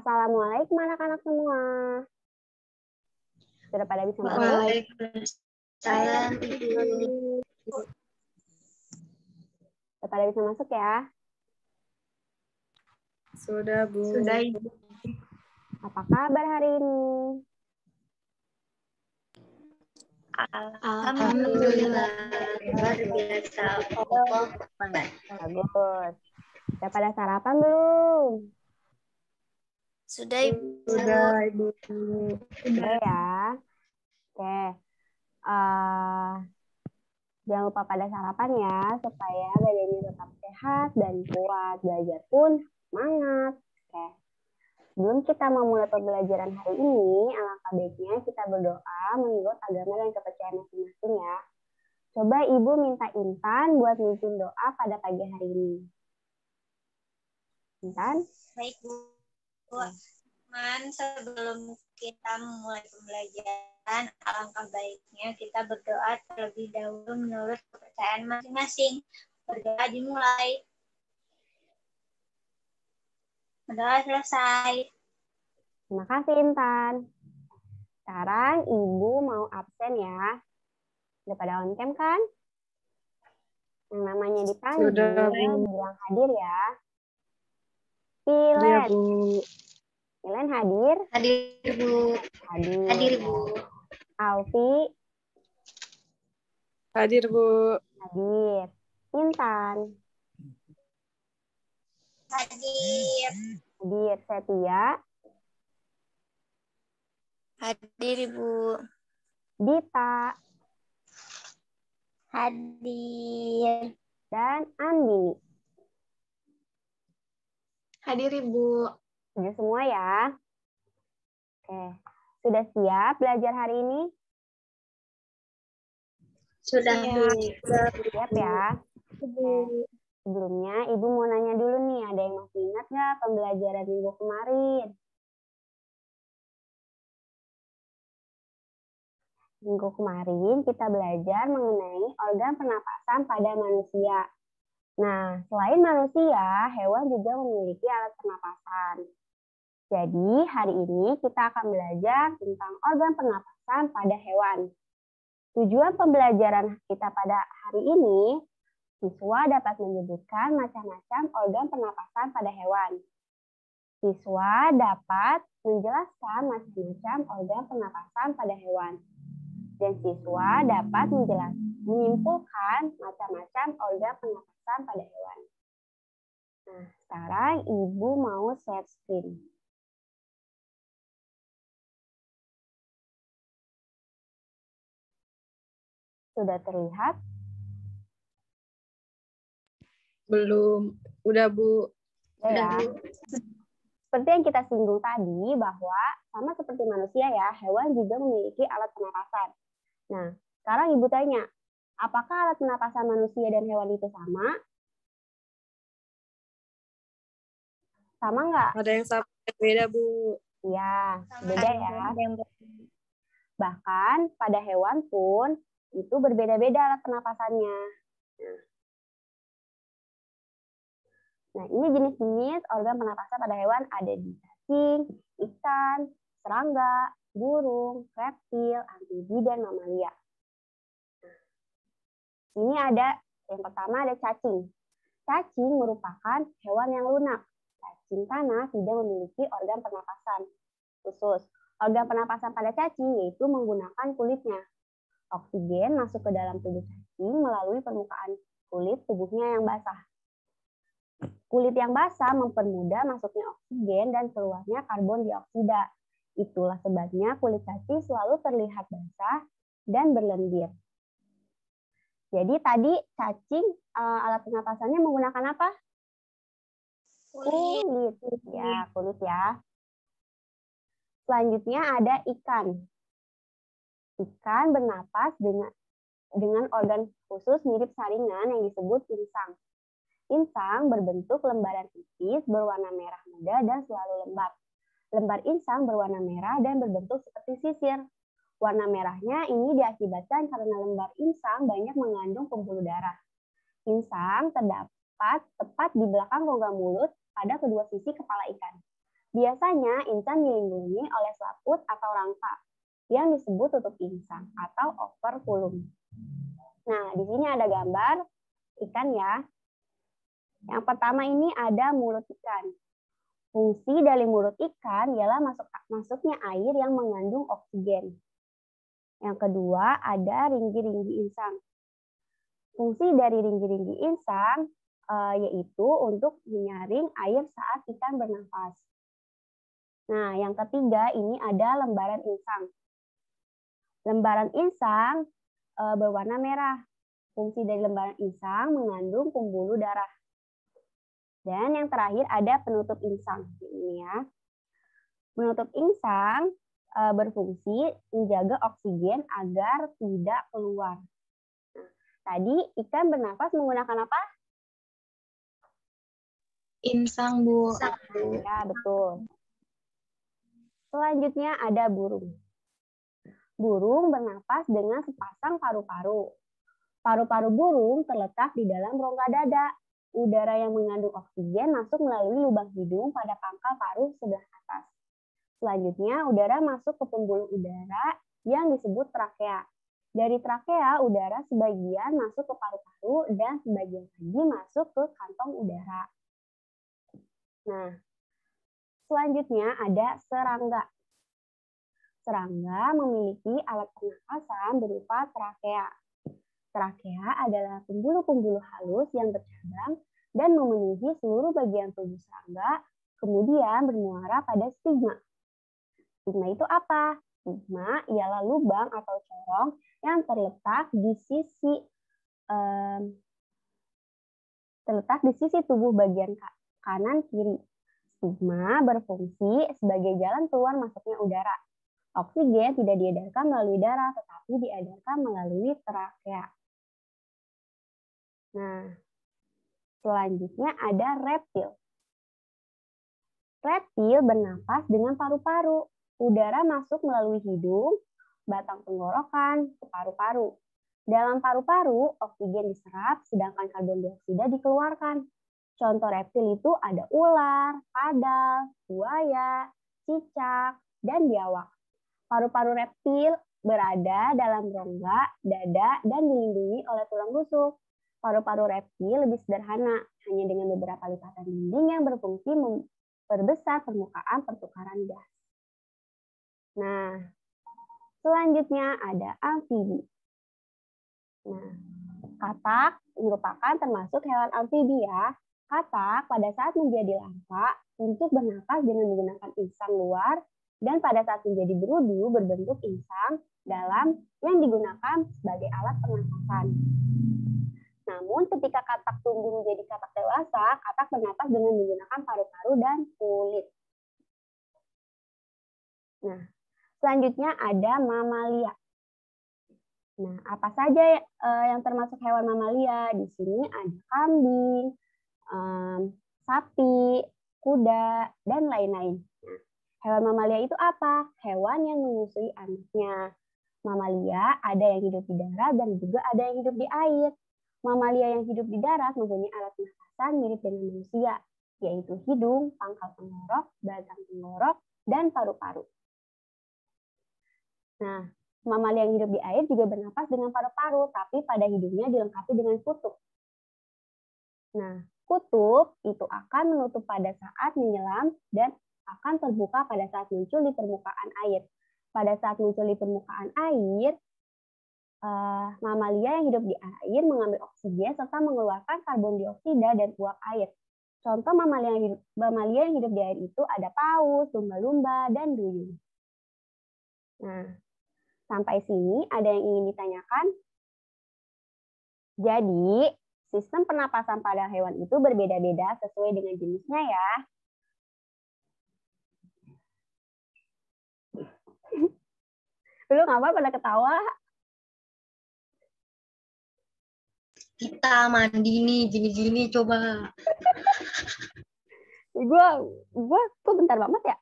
Assalamualaikum anak-anak semua. Sudah pada bisa masuk? Waalaikumsalam, Ibu. Sudah pada bisa masuk ya? Sudah, Bu. Sudah, Ibu. Apa kabar hari ini? Alhamdulillah, luar biasa. Bagus. Sudah pada sarapan belum? Sudah, Ibu. Sudah, Ibu. Sudah ya. Oke. Jangan lupa pada sarapan ya, supaya badannya tetap sehat dan kuat. Belajar pun semangat. Oke. Sebelum kita memulai pembelajaran hari ini, alangkah baiknya kita berdoa menurut agama dan kepercayaan masing-masing ya. Coba Ibu minta Intan buat mimpin doa pada pagi hari ini. Intan? Baik, Bu. Sebelum kita memulai pembelajaran, alangkah baiknya kita berdoa terlebih dahulu menurut kepercayaan masing-masing. Berdoa dimulai. Berdoa selesai. Terima kasih Intan. Sekarang Ibu mau absen ya. Udah pada on cam kan? Yang namanya dipanggil, Sudah, Bu. bilang hadir ya. Iya, Pilen. Bu. Pilen hadir? Hadir, Bu. Hadir. Hadir, Bu. Alfi? Hadir, Bu. Hadir. Intan? Hadir. Hadir. Setia? Hadir, Ibu. Dita? Hadir. Dan Andi? Hadir, Ibu. Sudah semua ya? Oke. Sudah siap belajar hari ini? Sudah, Bu. Siap ya? Oke. Sebelumnya Ibu mau nanya dulu nih, ada yang masih ingat nggak pembelajaran minggu kemarin? Minggu kemarin kita belajar mengenai organ pernapasan pada manusia. Nah, selain manusia, hewan juga memiliki alat pernapasan. Jadi, hari ini kita akan belajar tentang organ pernapasan pada hewan. Tujuan pembelajaran kita pada hari ini, siswa dapat menyebutkan macam-macam organ pernapasan pada hewan. Siswa dapat menjelaskan macam-macam organ pernapasan pada hewan. Dan siswa dapat menyimpulkan macam-macam organ pernapasan pada hewan. Nah, sekarang Ibu mau share screen. Sudah terlihat? Belum. Udah, Bu. Ya. Seperti yang kita singgung tadi, bahwa sama seperti manusia ya, hewan juga memiliki alat pernapasan. Nah, sekarang Ibu tanya, apakah alat pernapasan manusia dan hewan itu sama? Sama nggak? Ada yang sama, beda, Bu. Iya, beda ya. Bahkan pada hewan pun itu berbeda-beda alat pernapasannya. Nah, ini jenis-jenis organ pernapasan pada hewan ada di cacing, ikan, serangga, burung, reptil, amfibi, dan mamalia. Ini ada, yang pertama ada cacing. Cacing merupakan hewan yang lunak. Cacing tanah tidak memiliki organ pernapasan khusus. Organ pernapasan pada cacing yaitu menggunakan kulitnya. Oksigen masuk ke dalam tubuh cacing melalui permukaan kulit tubuhnya yang basah. Kulit yang basah mempermudah masuknya oksigen dan keluarnya karbon dioksida. Itulah sebabnya kulit cacing selalu terlihat basah dan berlendir. Jadi tadi cacing alat pernapasannya menggunakan apa? Kulit. Ya, kulit ya. Selanjutnya ada ikan. Ikan bernapas dengan organ khusus mirip saringan yang disebut insang. Insang berbentuk lembaran tipis berwarna merah muda dan selalu lembab. Lembar insang berwarna merah dan berbentuk seperti sisir. Warna merahnya ini diakibatkan karena lembar insang banyak mengandung pembuluh darah. Insang terdapat tepat di belakang rongga mulut pada kedua sisi kepala ikan. Biasanya insan dilindungi oleh selaput atau rangka yang disebut tutup insang atau operculum. Nah, di sini ada gambar ikan ya. Yang pertama ini ada mulut ikan. Fungsi dari mulut ikan ialah masuknya air yang mengandung oksigen. Yang kedua ada ringgi-ringgi insang. Fungsi dari ringgi-ringgi insang yaitu untuk menyaring air saat ikan bernafas. Nah, yang ketiga ini ada lembaran insang. Lembaran insang berwarna merah. Fungsi dari lembaran insang mengandung pembuluh darah. Dan yang terakhir ada penutup insang. Ini ya. Penutup insang berfungsi menjaga oksigen agar tidak keluar. Nah, tadi ikan bernafas menggunakan apa? Insang, Bu. Ya, betul. Selanjutnya ada burung. Burung bernafas dengan sepasang paru-paru. Paru-paru burung terletak di dalam rongga dada. Udara yang mengandung oksigen masuk melalui lubang hidung pada pangkal paru sebelah atas. Selanjutnya, udara masuk ke pembuluh udara yang disebut trakea. Dari trakea, udara sebagian masuk ke paru-paru dan sebagian lagi masuk ke kantong udara. Nah, selanjutnya ada serangga. Serangga memiliki alat pernapasan berupa trakea. Trakea adalah pembuluh-pembuluh halus yang bercabang dan memenuhi seluruh bagian tubuh serangga, kemudian bermuara pada stigma. Stigma itu apa? Stigma ialah lubang atau corong yang terletak di sisi tubuh bagian kanan kiri. Stigma berfungsi sebagai jalan keluar masuknya udara. Oksigen tidak diedarkan melalui darah, tetapi diedarkan melalui trakea. Nah, selanjutnya ada reptil. Reptil bernafas dengan paru-paru. Udara masuk melalui hidung, batang tenggorokan, ke paru-paru. Dalam paru-paru, oksigen diserap, sedangkan karbon dioksida dikeluarkan. Contoh reptil itu ada ular, kadal, buaya, cicak, dan biawak. Paru-paru reptil berada dalam rongga, dada, dan dilindungi oleh tulang rusuk. Paru-paru reptil lebih sederhana, hanya dengan beberapa lipatan dinding yang berfungsi memperbesar permukaan pertukaran gas. Nah, selanjutnya ada amfibi. Nah, katak merupakan termasuk hewan amfibi ya. Katak pada saat menjadi larva untuk bernafas dengan menggunakan insang luar, dan pada saat menjadi berudu berbentuk insang dalam yang digunakan sebagai alat pernapasan. Namun ketika katak tumbuh menjadi katak dewasa, katak bernafas dengan menggunakan paru-paru dan kulit. Nah, selanjutnya ada mamalia. Nah, apa saja yang termasuk hewan mamalia? Di sini ada kambing, sapi, kuda, dan lain-lain. Nah, hewan mamalia itu apa? Hewan yang menyusui anaknya. Mamalia ada yang hidup di darat dan juga ada yang hidup di air. Mamalia yang hidup di darat mempunyai alat pernapasan mirip dengan manusia, yaitu hidung, pangkal tenggorok, batang tenggorok, dan paru-paru. Nah, mamalia yang hidup di air juga bernapas dengan paru-paru, tapi pada hidungnya dilengkapi dengan kutub. Nah, kutub itu akan menutup pada saat menyelam dan akan terbuka pada saat muncul di permukaan air. Pada saat muncul di permukaan air, mamalia yang hidup di air mengambil oksigen serta mengeluarkan karbon dioksida dan uap air. Contoh mamalia yang hidup di air itu ada paus, lumba-lumba, dan duyung. Nah, sampai sini ada yang ingin ditanyakan? Jadi, sistem pernapasan pada hewan itu berbeda-beda sesuai dengan jenisnya ya. Lu ngapa pada ketawa? Kita mandi nih, gini-gini coba. Gua kok bentar banget ya?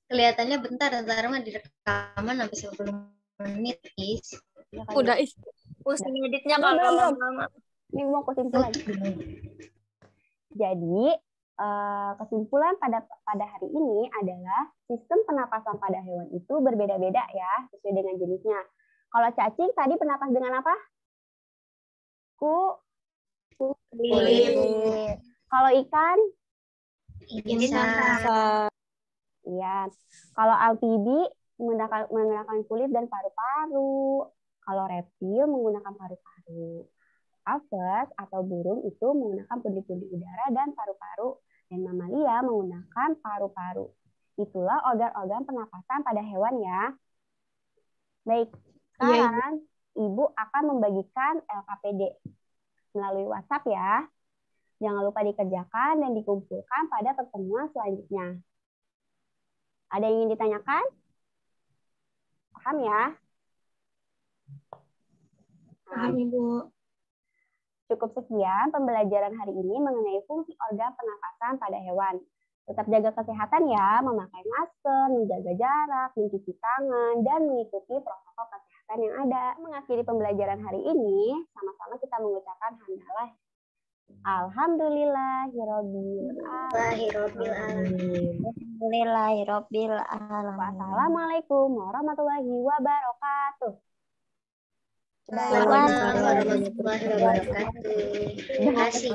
Kelihatannya bentar, ntar mah di rekaman sampai 10 menit, Is. Ya, Udah, Is. Pusing editnya Belum. kalau lama-lama. Ini mau kesimpulan. Jadi, kesimpulan pada hari ini adalah sistem pernapasan pada hewan itu berbeda-beda ya, sesuai dengan jenisnya. Kalau cacing tadi pernapas dengan apa? Kulit. Kalau ikan? Insang. Iya. Kalau amfibi menggunakan kulit dan paru-paru. Kalau reptil menggunakan paru-paru. Aves atau burung itu menggunakan pundi-pundi udara dan paru-paru, dan mamalia menggunakan paru-paru. Itulah organ-organ pernapasan pada hewan ya. Baik, sekarang Ibu akan membagikan LKPD melalui WhatsApp ya. Jangan lupa dikerjakan dan dikumpulkan pada pertemuan selanjutnya. Ada yang ingin ditanyakan? Paham ya? Paham, Ibu. Cukup sekian pembelajaran hari ini mengenai fungsi organ pernapasan pada hewan. Tetap jaga kesehatan ya, memakai masker, menjaga jarak, mencuci tangan, dan mengikuti protokol kesehatan yang ada. Mengakhiri pembelajaran hari ini, sama-sama kita mengucapkan hamdalah. Alhamdulillahirabbil alamin. Alhamdulillahirabbil alamin. Wassalamualaikum warahmatullahi wabarakatuh. Waalaikumsalam warahmatullahi wabarakatuh. Terima kasih.